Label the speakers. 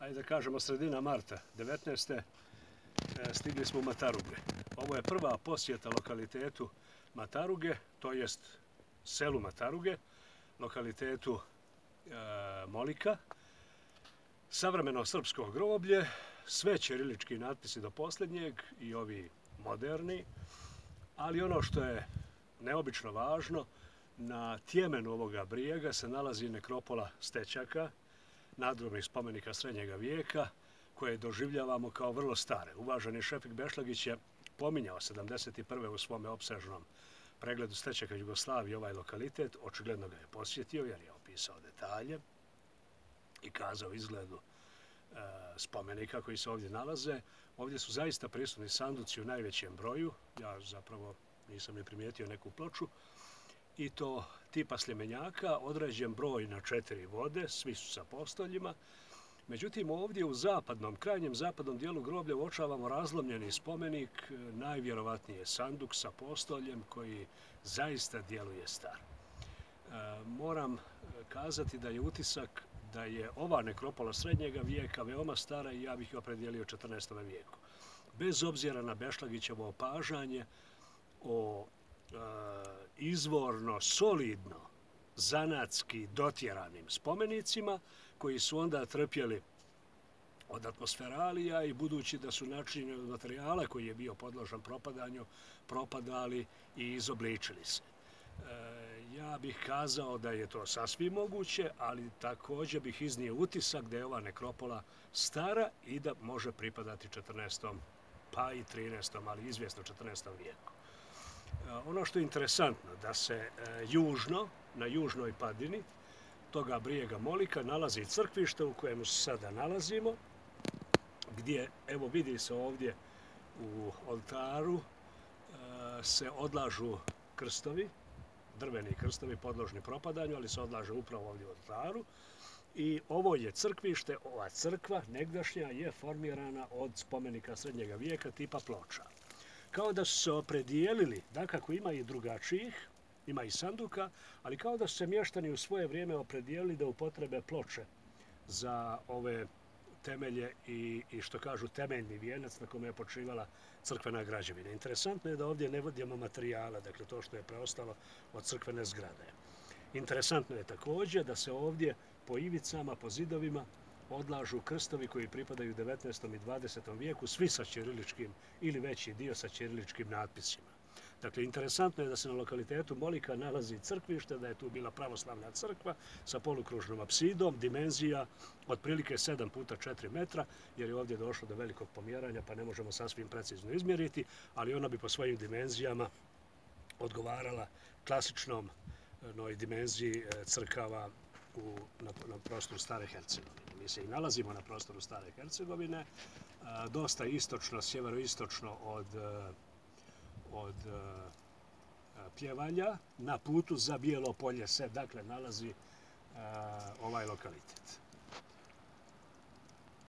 Speaker 1: ajde da kažemo sredina marta 19. Stigli smo u Mataruge. Ovo je prva posjeta lokalitetu Mataruge, to jest selu Mataruge, lokalitetu Molika. Savremeno srpsko groblje, sve ćirilički natpisi do posljednjeg i ovi moderni, ali ono što je neobično važno, na tjemenu ovoga brijega se nalazi nekropola Stećaka, nadgrobnih spomenika srednjega vijeka, koje doživljavamo kao vrlo stare. Uvaženi Šefik Bešlagić je pominjao 1971. u svome opsežnom pregledu Stećaka Jugoslavije ovaj lokalitet, očigledno ga je posjetio jer je opisao detalje i kazao izgledu spomenika koji se ovdje nalaze. Ovdje su zaista prisutni sanduci u najvećem broju, ja zapravo nisam ni primijetio neku ploču, i to tipa sljemenjaka, određen broj na 4 vode, svi su sa postoljima. Međutim, ovdje u krajnjem zapadnom dijelu groblja uočavamo razlomljeni spomenik, najvjerovatnije sanduk sa postoljem koji zaista djeluje star. Moram kazati da je utisak da je ova nekropola srednjega vijeka veoma stara i ja bih je opredijelio 14. vijeku. Bez obzira na Bešlagićevo opažanje o izvorno, solidno, zanatski dotjeranim spomenicima koji su onda trpjeli od atmosferalija i budući da su načinjeni od materijala koji je bio podložan propadanju, propadali i izobličili se. Ja bih kazao da je to sasvim moguće, ali također bih iznio utisak da je ova nekropola stara i da može pripadati 14. pa i 13. ali izvjesno 14. vijeku. Ono što je interesantno da se na južnoj padini toga brijega Molika nalazi crkvište u kojemu se sada nalazimo, gdje, evo vidi se ovdje u oltaru, se odlažu krstovi, drveni krstovi podložni propadanju, ali se odlaže upravo ovdje u oltaru. I ovo je crkvište, ova crkva negdašnja je formirana od spomenika srednjega vijeka tipa ploča. Kao da su se opredijelili, dakako ima i drugačijih, ima i sanduka, ali kao da su se mještani u svoje vrijeme opredijelili da upotrebe ploče za ove temelje i što kažu temeljni vijenac na kome je počivala crkvena građevina. Interesantno je da ovdje ne vodimo materijala, dakle to što je preostalo od crkvene zgrade. Interesantno je također da se ovdje po ivicama, po zidovima odlažu krstovi koji pripadaju 19. i 20. vijeku, svi sa ćiriličkim ili veći dio sa ćiriličkim natpisima. Dakle, interesantno je da se na lokalitetu Molika nalazi crkvište, da je tu bila pravoslavna crkva sa polukružnom apsidom, dimenzija otprilike 7 puta 4 metra, jer je ovdje došlo do velikog pomjeranja, pa ne možemo sasvim precizno izmjeriti, ali ona bi po svojim dimenzijama odgovarala klasičnom dimenziji crkava na prostoru Stare Hercegovine. Mi se i nalazimo na prostoru Stare Hercegovine, dosta istočno, sjeveroistočno od Pjevalja. Na putu za Bijelo polje se dakle nalazi ovaj lokalitet.